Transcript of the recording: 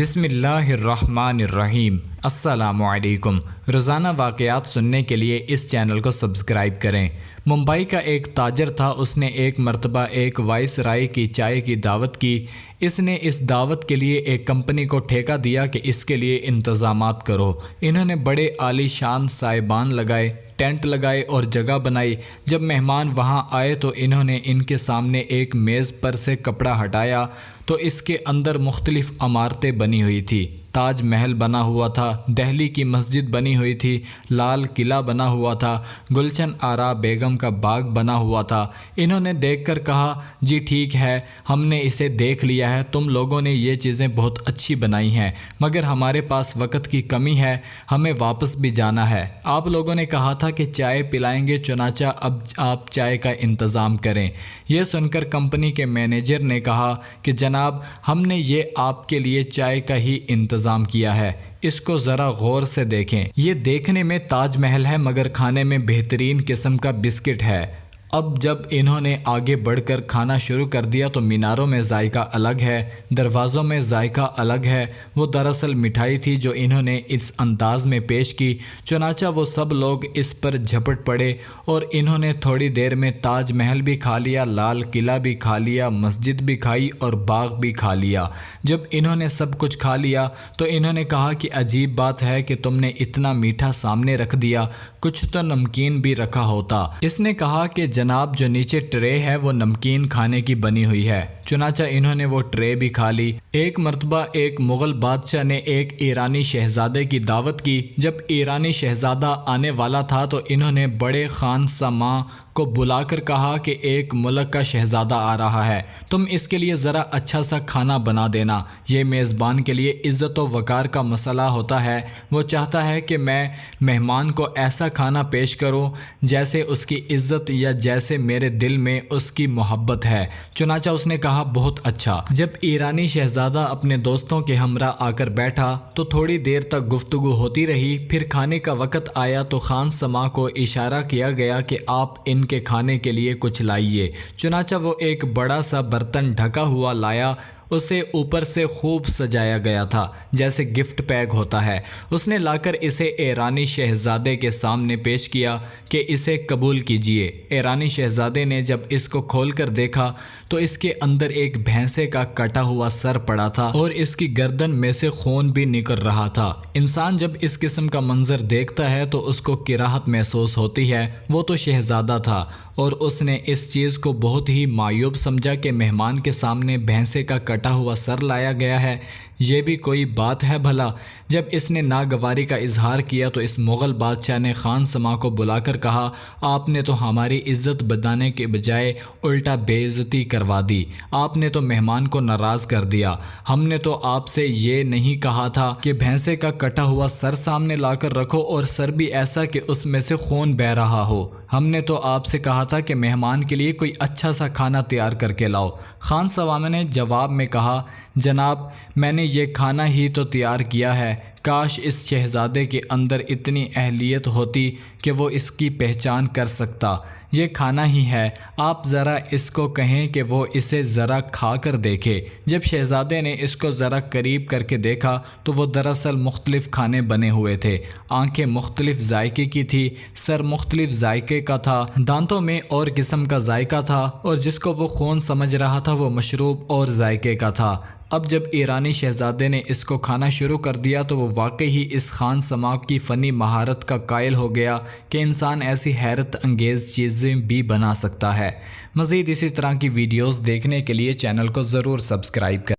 بسم اللہ الرحمن الرحیم۔ السلام علیکم۔ روزانہ واقعات سننے کے لیے اس چینل کو سبسکرائب کریں۔ ممبئی کا ایک تاجر تھا، اس نے ایک مرتبہ ایک وائس رائے کی چائے کی دعوت کی۔ اس نے اس دعوت کے لیے ایک کمپنی کو ٹھیکہ دیا کہ اس کے لیے انتظامات کرو۔ انہوں نے بڑے عالی شان سائبان لگائے، ٹینٹ لگائے اور جگہ بنائی۔ جب مہمان وہاں آئے تو انہوں نے ان کے سامنے ایک میز پر سے کپڑا ہٹایا تو اس کے اندر مختلف عمارتیں بنی ہوئی تھی۔ تاج محل بنا ہوا تھا، دہلی کی مسجد بنی ہوئی تھی، لال قلعہ بنا ہوا تھا، گلشن آرا بیگم کا باغ بنا ہوا تھا۔ انہوں نے دیکھ کر کہا، جی ٹھیک ہے، ہم نے اسے دیکھ لیا ہے، تم لوگوں نے یہ چیزیں بہت اچھی بنائی ہیں، مگر ہمارے پاس وقت کی کمی ہے، ہمیں واپس بھی جانا ہے۔ آپ لوگوں نے کہا تھا کہ چائے پلائیں گے، چنانچہ اب آپ چائے کا انتظام کریں۔ یہ سن کر کمپنی کے مینیجر نے کہا کہ جناب، ہم نے یہ آپ کے لیے چائے کا ہی انتظام کیا ہے، اس کو ذرا غور سے دیکھیں۔ یہ دیکھنے میں تاج محل ہے مگر کھانے میں بہترین قسم کا بسکٹ ہے۔ اب جب انہوں نے آگے بڑھ کر کھانا شروع کر دیا تو میناروں میں ذائقہ الگ ہے، دروازوں میں ذائقہ الگ ہے۔ وہ دراصل مٹھائی تھی جو انہوں نے اس انداز میں پیش کی، چنانچہ وہ سب لوگ اس پر جھپٹ پڑے اور انہوں نے تھوڑی دیر میں تاج محل بھی کھا لیا، لال قلعہ بھی کھا لیا، مسجد بھی کھائی اور باغ بھی کھا لیا۔ جب انہوں نے سب کچھ کھا لیا تو انہوں نے کہا کہ عجیب بات ہے کہ تم نے اتنا میٹھا سامنے رکھ دیا، کچھ تو نمکین بھی رکھا ہوتا۔ اس نے کہا کہ جناب، جو نیچے ٹرے ہے وہ نمکین کھانے کی بنی ہوئی ہے۔ چنانچہ انہوں نے وہ ٹرے بھی کھا لی۔ ایک مرتبہ ایک مغل بادشاہ نے ایک ایرانی شہزادے کی دعوت کی۔ جب ایرانی شہزادہ آنے والا تھا تو انہوں نے بڑے خان سماں کو بلا کر کہا کہ ایک ملک کا شہزادہ آ رہا ہے، تم اس کے لیے ذرا اچھا سا کھانا بنا دینا۔ یہ میزبان کے لیے عزت و وقار کا مسئلہ ہوتا ہے، وہ چاہتا ہے کہ میں مہمان کو ایسا کھانا پیش کروں جیسے اس کی عزت یا جیسے میرے دل میں اس کی محبت ہے۔ چنانچہ اس نے کہا، بہت اچھا۔ جب ایرانی شہزادہ اپنے دوستوں کے ہمراہ آ کر بیٹھا تو تھوڑی دیر تک گفتگو ہوتی رہی۔ پھر کھانے کا وقت آیا تو خان سماں کو اشارہ کیا گیا کہ آپ ان کے کھانے کے لیے کچھ لائیے۔ چنانچہ وہ ایک بڑا سا برتن ڈھکا ہوا لایا، اسے اوپر سے خوب سجایا گیا تھا جیسے گفٹ پیک ہوتا ہے۔ اس نے لا کر اسے ایرانی شہزادے کے سامنے پیش کیا کہ اسے قبول کیجیے۔ ایرانی شہزادے نے جب اس کو کھول کر دیکھا تو اس کے اندر ایک بھینسے کا کٹا ہوا سر پڑا تھا اور اس کی گردن میں سے خون بھی نکل رہا تھا۔ انسان جب اس قسم کا منظر دیکھتا ہے تو اس کو کراہت محسوس ہوتی ہے۔ وہ تو شہزادہ تھا اور اس نے اس چیز کو بہت ہی معیوب سمجھا کہ مہمان کے سامنے بھینسے کا کٹا ہوا سر لایا گیا ہے، یہ بھی کوئی بات ہے بھلا۔ جب اس نے ناگواری کا اظہار کیا تو اس مغل بادشاہ نے خان سماں کو بلا کر کہا، آپ نے تو ہماری عزت بتانے کے بجائے الٹا بے عزتی کروا دی، آپ نے تو مہمان کو ناراض کر دیا۔ ہم نے تو آپ سے یہ نہیں کہا تھا کہ بھینسے کا کٹا ہوا سر سامنے لا کر رکھو اور سر بھی ایسا کہ اس میں سے خون بہہ رہا ہو، ہم نے تو آپ سے کہا تھا کہ مہمان کے لیے کوئی اچھا سا کھانا تیار کر کے لاؤ۔ خان سماں نے جواب میں کہا، جناب، میں نے یہ کھانا ہی تو تیار کیا ہے، کاش اس شہزادے کے اندر اتنی اہلیت ہوتی کہ وہ اس کی پہچان کر سکتا، یہ کھانا ہی ہے، آپ ذرا اس کو کہیں کہ وہ اسے ذرا کھا کر دیکھے۔ جب شہزادے نے اس کو ذرا قریب کر کے دیکھا تو وہ دراصل مختلف کھانے بنے ہوئے تھے۔ آنکھیں مختلف ذائقے کی تھی، سر مختلف ذائقے کا تھا، دانتوں میں اور قسم کا ذائقہ تھا اور جس کو وہ خون سمجھ رہا تھا وہ مشروب اور ذائقے کا تھا۔ اب جب ایرانی شہزادے نے اس کو کھانا شروع کر دیا تو وہ واقعی ہی اس خان سماں کی فنی مہارت کا قائل ہو گیا کہ انسان ایسی حیرت انگیز چیزیں بھی بنا سکتا ہے۔ مزید اسی طرح کی ویڈیوز دیکھنے کے لیے چینل کو ضرور سبسکرائب کریں۔